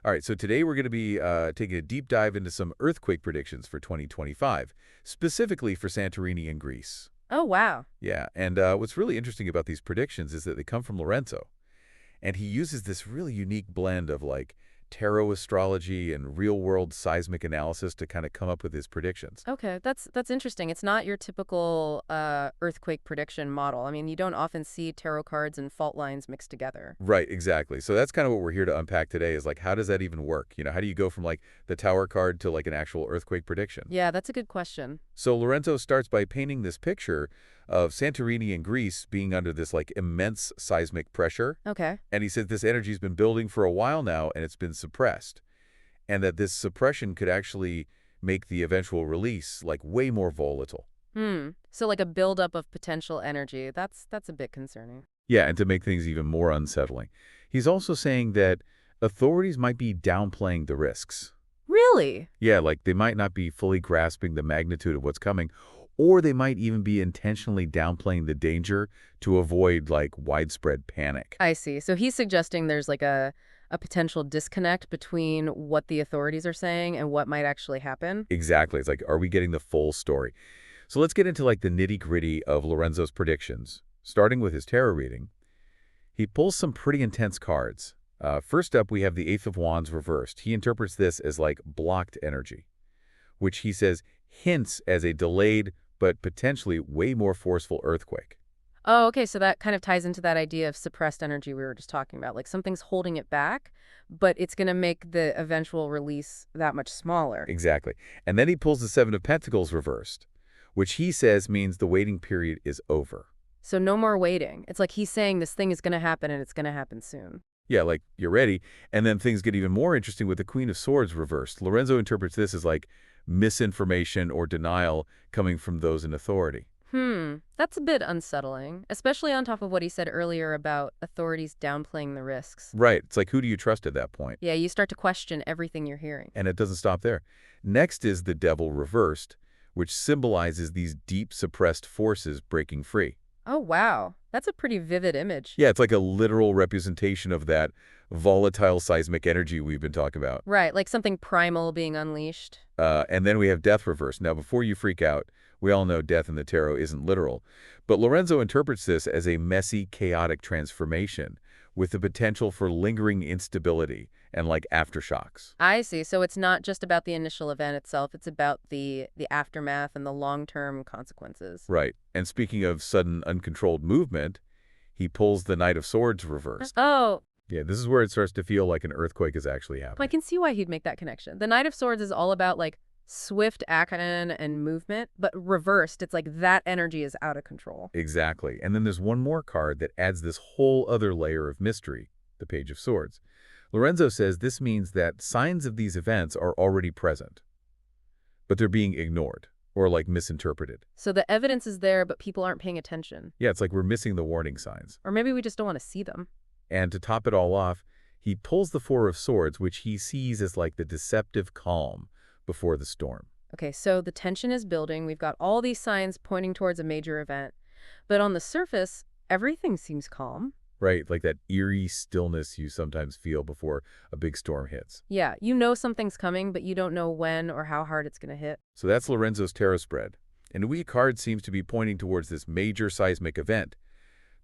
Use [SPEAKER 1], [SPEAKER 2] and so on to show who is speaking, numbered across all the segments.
[SPEAKER 1] All right, so today we're going to be taking a deep dive into some earthquake predictions for 2025, specifically for Santorini and Greece.
[SPEAKER 2] Oh, wow.
[SPEAKER 1] Yeah, and what's really interesting about these predictions is that they come from Lorenzo, and he uses this really unique blend of like tarot astrology and real-world seismic analysis to kind of come up with his predictions.
[SPEAKER 2] Okay, that's interesting. It's not your typical earthquake prediction model. I mean, you don't often see tarot cards and fault lines mixed together.
[SPEAKER 1] Right, exactly. So that's kind of what we're here to unpack today is like, how does that even work? How do you go from like the tower card to like an actual earthquake prediction?
[SPEAKER 2] Yeah, that's a good question.
[SPEAKER 1] So Lorenzo starts by painting this picture of Santorini and Greece being under this like immense seismic pressure.
[SPEAKER 2] Okay.
[SPEAKER 1] And he said this energy's been building for a while now and it's been suppressed. And that this suppression could actually make the eventual release like way more volatile.
[SPEAKER 2] So like a buildup of potential energy. That's a bit concerning.
[SPEAKER 1] Yeah, and to make things even more unsettling. He's also saying that authorities might be downplaying the risks.
[SPEAKER 2] Really?
[SPEAKER 1] Yeah, like they might not be fully grasping the magnitude of what's coming, or they might even be intentionally downplaying the danger to avoid like widespread panic.
[SPEAKER 2] I see. So he's suggesting there's like a potential disconnect between what the authorities are saying and what might actually happen.
[SPEAKER 1] Exactly. It's like, are we getting the full story? So let's get into like the nitty-gritty of Lorenzo's predictions. Starting with his tarot reading, he pulls some pretty intense cards. First up, we have the Eight of Wands reversed. He interprets this as like blocked energy, which he says hints as a delayed but potentially way more forceful earthquake.
[SPEAKER 2] Oh, okay. So that kind of ties into that idea of suppressed energy we were just talking about. Like something's holding it back, but it's going to make the eventual release that much smaller.
[SPEAKER 1] Exactly. And then he pulls the Seven of Pentacles reversed, which he says means the waiting period is over.
[SPEAKER 2] So no more waiting. It's like he's saying this thing is going to happen and it's going to happen soon.
[SPEAKER 1] Yeah, like, you're ready. And then things get even more interesting with the Queen of Swords reversed. Lorenzo interprets this as like misinformation or denial coming from those in authority.
[SPEAKER 2] That's a bit unsettling, especially on top of what he said earlier about authorities downplaying the risks.
[SPEAKER 1] Right. It's like, who do you trust at that point?
[SPEAKER 2] Yeah, you start to question everything you're hearing.
[SPEAKER 1] And it doesn't stop there. Next is the Devil reversed, which symbolizes these deep suppressed forces breaking free.
[SPEAKER 2] Oh, wow. That's a pretty vivid image.
[SPEAKER 1] Yeah, it's like a literal representation of that volatile seismic energy we've been talking about.
[SPEAKER 2] Right, like something primal being unleashed.
[SPEAKER 1] And then we have Death reversed. Now, before you freak out, we all know death in the tarot isn't literal. But Lorenzo interprets this as a messy, chaotic transformation with the potential for lingering instability and like aftershocks.
[SPEAKER 2] I see. So it's not just about the initial event itself. It's about the aftermath and the long-term consequences.
[SPEAKER 1] Right. And speaking of sudden, uncontrolled movement, he pulls the Knight of Swords reversed.
[SPEAKER 2] Oh,
[SPEAKER 1] Yeah, this is where it starts to feel like an earthquake is actually happening.
[SPEAKER 2] I can see why he'd make that connection. The Knight of Swords is all about like swift action and movement, but reversed, it's like that energy is out of control.
[SPEAKER 1] Exactly. And then there's one more card that adds this whole other layer of mystery, the Page of Swords. Lorenzo says this means that signs of these events are already present, but they're being ignored or like misinterpreted.
[SPEAKER 2] So the evidence is there, but people aren't paying attention.
[SPEAKER 1] Yeah, it's like we're missing the warning signs.
[SPEAKER 2] Or maybe we just don't want to see them.
[SPEAKER 1] And to top it all off, he pulls the Four of Swords, which he sees as like the deceptive calm before the storm.
[SPEAKER 2] Okay, so the tension is building. We've got all these signs pointing towards a major event. But on the surface, everything seems calm.
[SPEAKER 1] Right, like that eerie stillness you sometimes feel before a big storm hits.
[SPEAKER 2] Yeah, you know something's coming, but you don't know when or how hard it's going to hit.
[SPEAKER 1] So that's Lorenzo's tarot spread. And the weak card seems to be pointing towards this major seismic event.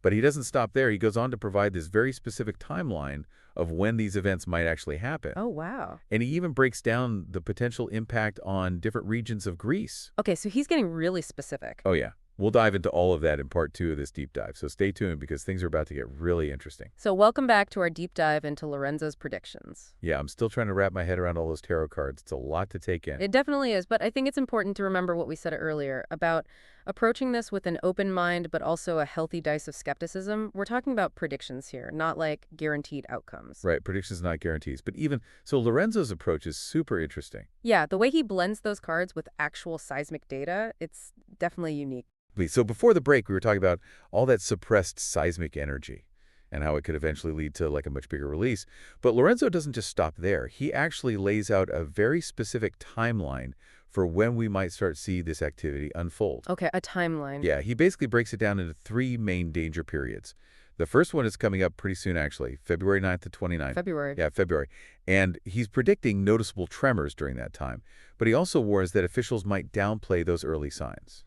[SPEAKER 1] But he doesn't stop there. He goes on to provide this very specific timeline of when these events might actually happen.
[SPEAKER 2] Oh, wow.
[SPEAKER 1] And he even breaks down the potential impact on different regions of Greece.
[SPEAKER 2] Okay, so he's getting really specific.
[SPEAKER 1] Oh, yeah. We'll dive into all of that in part 2 of this deep dive. So stay tuned because things are about to get really interesting.
[SPEAKER 2] So welcome back to our deep dive into Lorenzo's predictions.
[SPEAKER 1] Yeah, I'm still trying to wrap my head around all those tarot cards. It's a lot to take in.
[SPEAKER 2] It definitely is, but I think it's important to remember what we said earlier about approaching this with an open mind, but also a healthy dose of skepticism. We're talking about predictions here, not like guaranteed outcomes.
[SPEAKER 1] Right, predictions not guarantees. But even so, Lorenzo's approach is super interesting.
[SPEAKER 2] Yeah, the way he blends those cards with actual seismic data, it's definitely unique.
[SPEAKER 1] So before the break, we were talking about all that suppressed seismic energy and how it could eventually lead to like a much bigger release. But Lorenzo doesn't just stop there. He actually lays out a very specific timeline for when we might start see this activity unfold.
[SPEAKER 2] Okay, a timeline.
[SPEAKER 1] Yeah, he basically breaks it down into 3 main danger periods. The first one is coming up pretty soon, actually, February 9th to 29th.
[SPEAKER 2] February.
[SPEAKER 1] Yeah, February. And he's predicting noticeable tremors during that time. But he also warns that officials might downplay those early signs.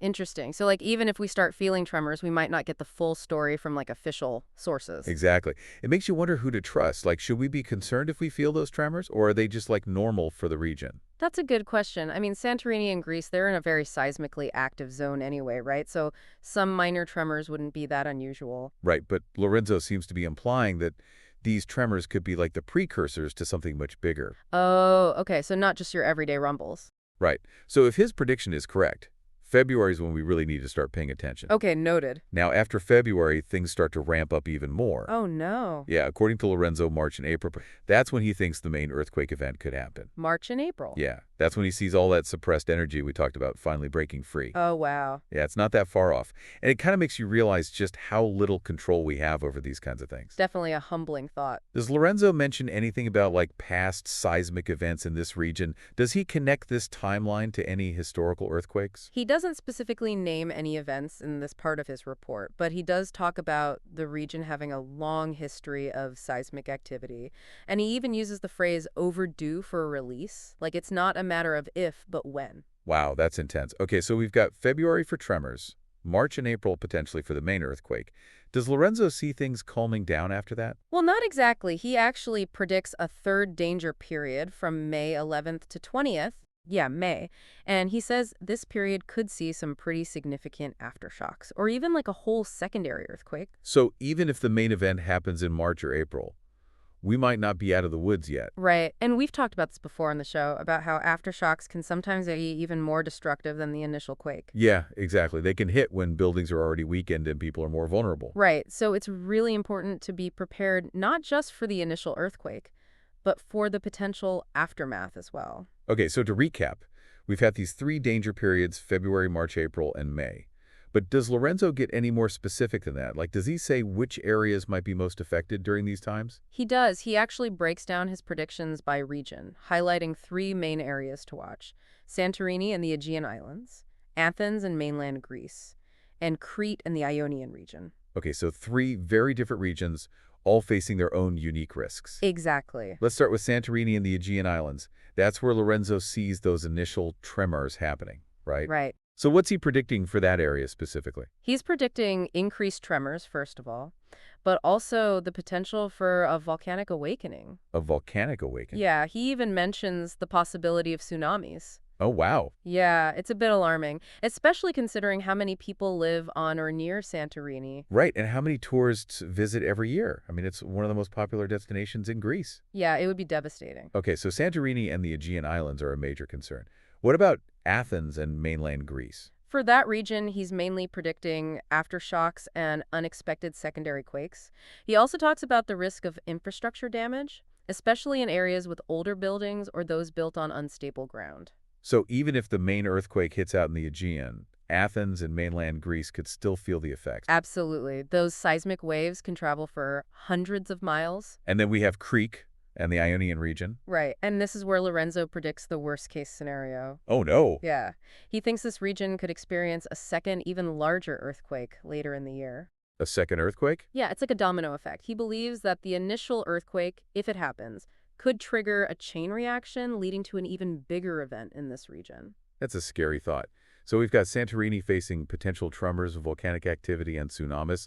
[SPEAKER 2] Interesting. So, like, even if we start feeling tremors, we might not get the full story from, like, official sources.
[SPEAKER 1] Exactly. It makes you wonder who to trust. Like, should we be concerned if we feel those tremors, or are they just, like, normal for the region?
[SPEAKER 2] That's a good question. I mean, Santorini and Greece, they're in a very seismically active zone anyway, right? So some minor tremors wouldn't be that unusual.
[SPEAKER 1] Right, but Lorenzo seems to be implying that these tremors could be like the precursors to something much bigger.
[SPEAKER 2] Oh, okay. So not just your everyday rumbles.
[SPEAKER 1] Right. So if his prediction is correct, February is when we really need to start paying attention.
[SPEAKER 2] Okay, noted.
[SPEAKER 1] Now, after February, things start to ramp up even more.
[SPEAKER 2] Oh, no.
[SPEAKER 1] Yeah, according to Lorenzo, March and April, that's when he thinks the main earthquake event could happen.
[SPEAKER 2] March and April.
[SPEAKER 1] Yeah, that's when he sees all that suppressed energy we talked about finally breaking free.
[SPEAKER 2] Oh, wow.
[SPEAKER 1] Yeah, it's not that far off. And it kind of makes you realize just how little control we have over these kinds of things.
[SPEAKER 2] Definitely a humbling thought.
[SPEAKER 1] Does Lorenzo mention anything about, like, past seismic events in this region? Does he connect this timeline to any historical earthquakes?
[SPEAKER 2] He doesn't specifically name any events in this part of his report, but he does talk about the region having a long history of seismic activity. And he even uses the phrase overdue for a release. Like, it's not a matter of if, but when.
[SPEAKER 1] Wow, that's intense. Okay, so we've got February for tremors, March and April potentially for the main earthquake. Does Lorenzo see things calming down after that?
[SPEAKER 2] Well, not exactly. He actually predicts a third danger period from May 11th to 20th. Yeah, May. And he says this period could see some pretty significant aftershocks, or even like a whole secondary earthquake.
[SPEAKER 1] So even if the main event happens in March or April, we might not be out of the woods yet.
[SPEAKER 2] Right. And we've talked about this before on the show, about how aftershocks can sometimes be even more destructive than the initial quake.
[SPEAKER 1] Yeah, exactly. They can hit when buildings are already weakened and people are more vulnerable.
[SPEAKER 2] Right. So it's really important to be prepared not just for the initial earthquake, but for the potential aftermath as well.
[SPEAKER 1] Okay, so to recap, we've had these 3 danger periods, February, March, April, and May. But does Lorenzo get any more specific than that? Like, does he say which areas might be most affected during these times?
[SPEAKER 2] He does. He actually breaks down his predictions by region, highlighting 3 main areas to watch: Santorini and the Aegean Islands, Athens and mainland Greece, and Crete and the Ionian region.
[SPEAKER 1] Okay, so 3 very different regions, all facing their own unique risks.
[SPEAKER 2] Exactly.
[SPEAKER 1] Let's start with Santorini and the Aegean Islands. That's where Lorenzo sees those initial tremors happening, right?
[SPEAKER 2] Right.
[SPEAKER 1] So what's he predicting for that area specifically?
[SPEAKER 2] He's predicting increased tremors, first of all, but also the potential for a volcanic awakening.
[SPEAKER 1] A volcanic awakening?
[SPEAKER 2] Yeah, he even mentions the possibility of tsunamis.
[SPEAKER 1] Oh, wow.
[SPEAKER 2] Yeah, it's a bit alarming, especially considering how many people live on or near Santorini.
[SPEAKER 1] Right, and how many tourists visit every year? I mean, it's one of the most popular destinations in Greece.
[SPEAKER 2] Yeah, it would be devastating.
[SPEAKER 1] Okay, so Santorini and the Aegean Islands are a major concern. What about Athens and mainland Greece?
[SPEAKER 2] For that region, he's mainly predicting aftershocks and unexpected secondary quakes. He also talks about the risk of infrastructure damage, especially in areas with older buildings or those built on unstable ground.
[SPEAKER 1] So even if the main earthquake hits out in the Aegean, Athens and mainland Greece could still feel the effects.
[SPEAKER 2] Absolutely. Those seismic waves can travel for hundreds of miles.
[SPEAKER 1] And then we have Crete and the Ionian region.
[SPEAKER 2] Right. And this is where Lorenzo predicts the worst case scenario.
[SPEAKER 1] Oh, no.
[SPEAKER 2] Yeah. He thinks this region could experience a second, even larger earthquake later in the year.
[SPEAKER 1] A second earthquake?
[SPEAKER 2] Yeah, it's like a domino effect. He believes that the initial earthquake, if it happens, could trigger a chain reaction leading to an even bigger event in this region.
[SPEAKER 1] That's a scary thought. So we've got Santorini facing potential tremors, volcanic activity, and tsunamis,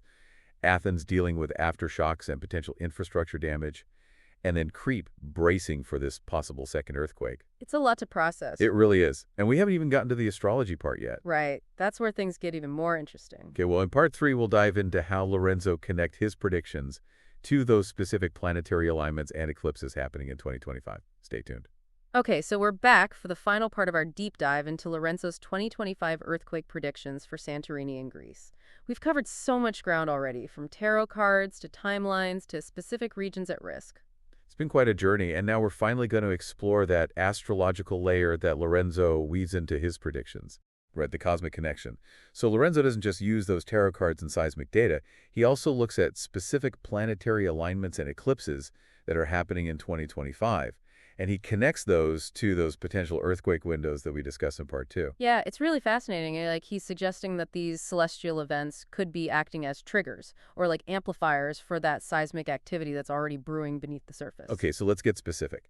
[SPEAKER 1] Athens dealing with aftershocks and potential infrastructure damage, and then Crete bracing for this possible second earthquake.
[SPEAKER 2] It's a lot to process.
[SPEAKER 1] It really is. And we haven't even gotten to the astrology part yet.
[SPEAKER 2] Right. That's where things get even more interesting.
[SPEAKER 1] Okay, well, in part 3, we'll dive into how Lorenzo connect his predictions to those specific planetary alignments and eclipses happening in 2025. Stay tuned.
[SPEAKER 2] Okay, so we're back for the final part of our deep dive into Lorenzo's 2025 earthquake predictions for Santorini and Greece. We've covered so much ground already, from tarot cards to timelines to specific regions at risk.
[SPEAKER 1] It's been quite a journey, and now we're finally going to explore that astrological layer that Lorenzo weaves into his predictions. Right, the cosmic connection. So Lorenzo doesn't just use those tarot cards and seismic data. He also looks at specific planetary alignments and eclipses that are happening in 2025. And he connects those to those potential earthquake windows that we discussed in part 2.
[SPEAKER 2] Yeah, it's really fascinating. Like he's suggesting that these celestial events could be acting as triggers or like amplifiers for that seismic activity that's already brewing beneath the surface.
[SPEAKER 1] Okay, so let's get specific.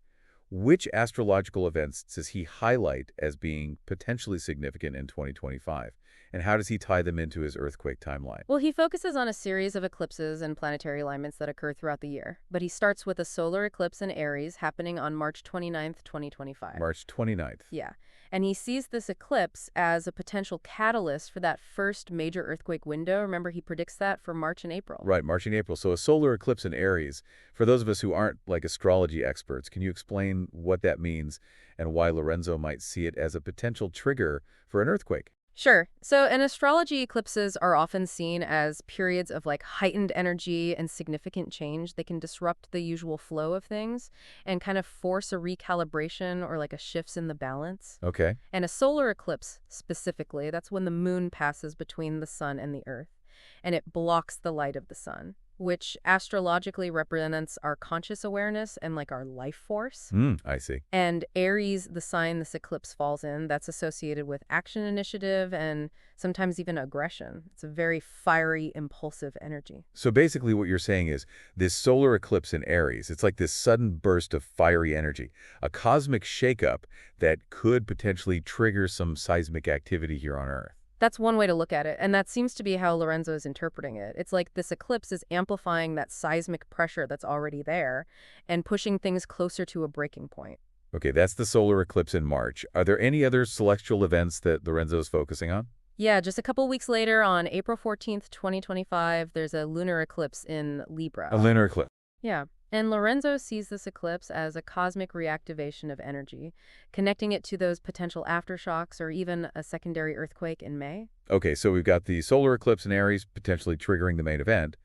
[SPEAKER 1] Which astrological events does he highlight as being potentially significant in 2025? And how does he tie them into his earthquake timeline?
[SPEAKER 2] Well, he focuses on a series of eclipses and planetary alignments that occur throughout the year, but he starts with a solar eclipse in Aries happening on March 29th, 2025.
[SPEAKER 1] March 29th.
[SPEAKER 2] Yeah, and he sees this eclipse as a potential catalyst for that first major earthquake window. Remember, he predicts that for March and April.
[SPEAKER 1] Right, March and April. So a solar eclipse in Aries. For those of us who aren't like astrology experts, can you explain what that means and why Lorenzo might see it as a potential trigger for an earthquake?
[SPEAKER 2] Sure. So in astrology, eclipses are often seen as periods of like heightened energy and significant change. They can disrupt the usual flow of things and kind of force a recalibration or like a shifts in the balance.
[SPEAKER 1] Okay.
[SPEAKER 2] And a solar eclipse specifically, that's when the moon passes between the sun and the earth, and it blocks the light of the sun, which astrologically represents our conscious awareness and like our life force.
[SPEAKER 1] I see.
[SPEAKER 2] And Aries, the sign this eclipse falls in, that's associated with action initiative and sometimes even aggression. It's a very fiery, impulsive energy.
[SPEAKER 1] So basically what you're saying is this solar eclipse in Aries, it's like this sudden burst of fiery energy, a cosmic shakeup that could potentially trigger some seismic activity here on Earth.
[SPEAKER 2] That's one way to look at it, and that seems to be how Lorenzo is interpreting it. It's like this eclipse is amplifying that seismic pressure that's already there and pushing things closer to a breaking point.
[SPEAKER 1] Okay, that's the solar eclipse in March. Are there any other celestial events that Lorenzo's focusing on?
[SPEAKER 2] Yeah, just a couple weeks later, on April 14th, 2025, there's a lunar eclipse in Libra.
[SPEAKER 1] A lunar eclipse.
[SPEAKER 2] Yeah. And Lorenzo sees this eclipse as a cosmic reactivation of energy, connecting it to those potential aftershocks or even a secondary earthquake in May.
[SPEAKER 1] Okay, so we've got the solar eclipse in Aries potentially triggering the main event,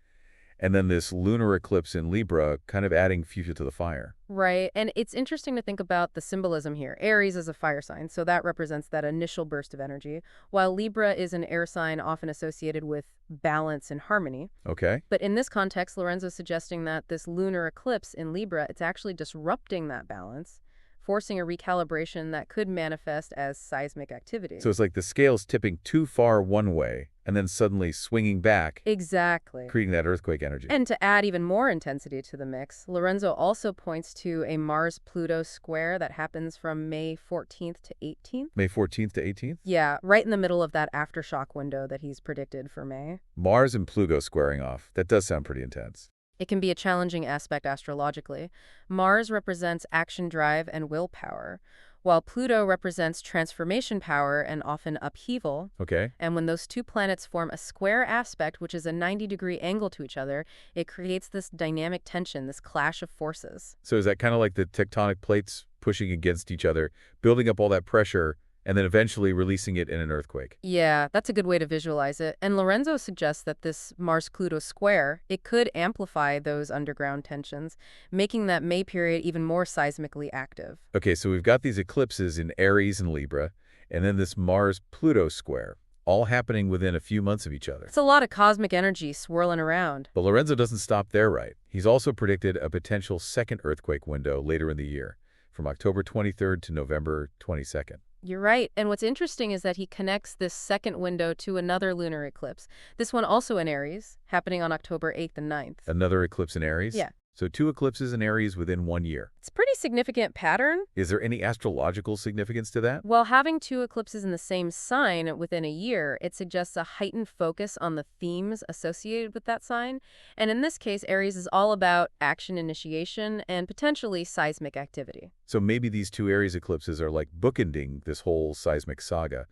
[SPEAKER 1] and then this lunar eclipse in Libra kind of adding fuel to the fire.
[SPEAKER 2] Right. And it's interesting to think about the symbolism here. Aries is a fire sign, so that represents that initial burst of energy, while Libra is an air sign often associated with balance and harmony.
[SPEAKER 1] Okay.
[SPEAKER 2] But in this context, Lorenzo's suggesting that this lunar eclipse in Libra, it's actually disrupting that balance, forcing a recalibration that could manifest as seismic activity.
[SPEAKER 1] So it's like the scale's tipping too far one way and then suddenly swinging back,
[SPEAKER 2] Exactly.
[SPEAKER 1] creating that earthquake energy.
[SPEAKER 2] And to add even more intensity to the mix, Lorenzo also points to a Mars-Pluto square that happens from May 14th to 18th.
[SPEAKER 1] May 14th to 18th?
[SPEAKER 2] Yeah, right in the middle of that aftershock window that he's predicted for May.
[SPEAKER 1] Mars and Pluto squaring off. That does sound pretty intense.
[SPEAKER 2] It can be a challenging aspect astrologically. Mars represents action drive and willpower, while Pluto represents transformation power and often upheaval.
[SPEAKER 1] Okay.
[SPEAKER 2] And when those two planets form a square aspect, which is a 90-degree angle to each other, it creates this dynamic tension, this clash of forces.
[SPEAKER 1] So is that kind of like the tectonic plates pushing against each other, building up all that pressure, and then eventually releasing it in an earthquake?
[SPEAKER 2] Yeah, that's a good way to visualize it. And Lorenzo suggests that this Mars-Pluto square, it could amplify those underground tensions, making that May period even more seismically active.
[SPEAKER 1] Okay, so we've got these eclipses in Aries and Libra, and then this Mars-Pluto square, all happening within a few months of each other.
[SPEAKER 2] It's a lot of cosmic energy swirling around.
[SPEAKER 1] But Lorenzo doesn't stop there, right? He's also predicted a potential second earthquake window later in the year, from October 23rd to November 22nd.
[SPEAKER 2] You're right. And what's interesting is that he connects this second window to another lunar eclipse. This one also in Aries, happening on October 8th and 9th.
[SPEAKER 1] Another eclipse in Aries?
[SPEAKER 2] Yeah.
[SPEAKER 1] So 2 eclipses in Aries within 1 year.
[SPEAKER 2] It's a pretty significant pattern.
[SPEAKER 1] Is there any astrological significance to that?
[SPEAKER 2] Well, having 2 eclipses in the same sign within a year, it suggests a heightened focus on the themes associated with that sign. And in this case, Aries is all about action initiation and potentially seismic activity.
[SPEAKER 1] So maybe these 2 Aries eclipses are like bookending this whole seismic saga,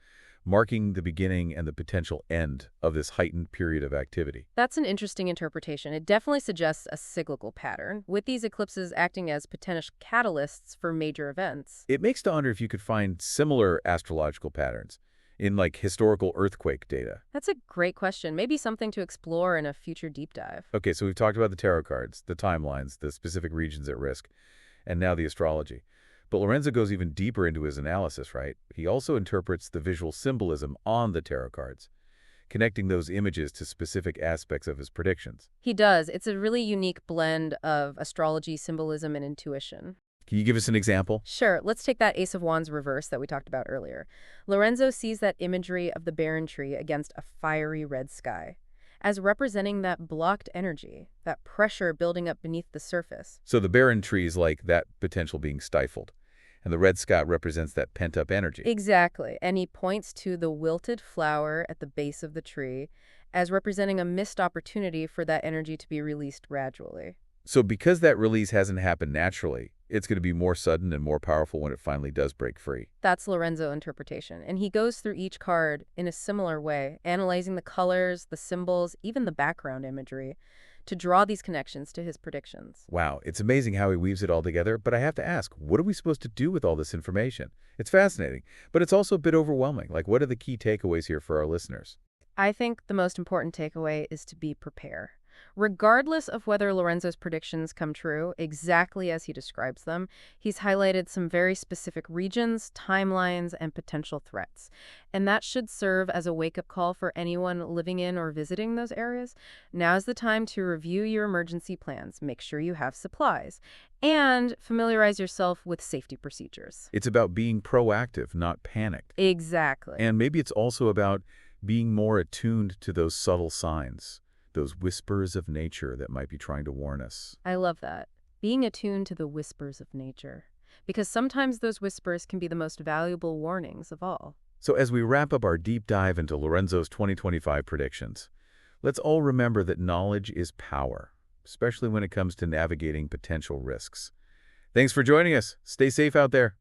[SPEAKER 1] marking the beginning and the potential end of this heightened period of activity.
[SPEAKER 2] That's an interesting interpretation. It definitely suggests a cyclical pattern, with these eclipses acting as potential catalysts for major events.
[SPEAKER 1] It makes to wonder if you could find similar astrological patterns in like historical earthquake data.
[SPEAKER 2] That's a great question. Maybe something to explore in a future deep dive.
[SPEAKER 1] Okay, so we've talked about the tarot cards, the timelines, the specific regions at risk, and now the astrology. But Lorenzo goes even deeper into his analysis, right? He also interprets the visual symbolism on the tarot cards, connecting those images to specific aspects of his predictions.
[SPEAKER 2] He does. It's a really unique blend of astrology, symbolism, and intuition.
[SPEAKER 1] Can you give us an example?
[SPEAKER 2] Sure, let's take that Ace of Wands reverse that we talked about earlier. Lorenzo sees that imagery of the barren tree against a fiery red sky as representing that blocked energy, that pressure building up beneath the surface.
[SPEAKER 1] So the barren tree is like that potential being stifled, and the red sky represents that pent-up energy.
[SPEAKER 2] Exactly, and he points to the wilted flower at the base of the tree as representing a missed opportunity for that energy to be released gradually.
[SPEAKER 1] So because that release hasn't happened naturally, it's going to be more sudden and more powerful when it finally does break free.
[SPEAKER 2] That's Lorenzo interpretation, and he goes through each card in a similar way, analyzing the colors, the symbols, even the background imagery, to draw these connections to his predictions.
[SPEAKER 1] Wow, it's amazing how he weaves it all together, but I have to ask, what are we supposed to do with all this information? It's fascinating, but it's also a bit overwhelming. Like, what are the key takeaways here for our listeners?
[SPEAKER 2] I think the most important takeaway is to be prepared. Regardless of whether Lorenzo's predictions come true exactly as he describes them, he's highlighted some very specific regions, timelines, and potential threats. And that should serve as a wake-up call for anyone living in or visiting those areas. Now's the time to review your emergency plans, make sure you have supplies, and familiarize yourself with safety procedures.
[SPEAKER 1] It's about being proactive, not panicked.
[SPEAKER 2] Exactly.
[SPEAKER 1] And maybe it's also about being more attuned to those subtle signs, those whispers of nature that might be trying to warn us.
[SPEAKER 2] I love that. Being attuned to the whispers of nature. Because sometimes those whispers can be the most valuable warnings of all.
[SPEAKER 1] So as we wrap up our deep dive into Lorenzo's 2025 predictions, let's all remember that knowledge is power, especially when it comes to navigating potential risks. Thanks for joining us. Stay safe out there.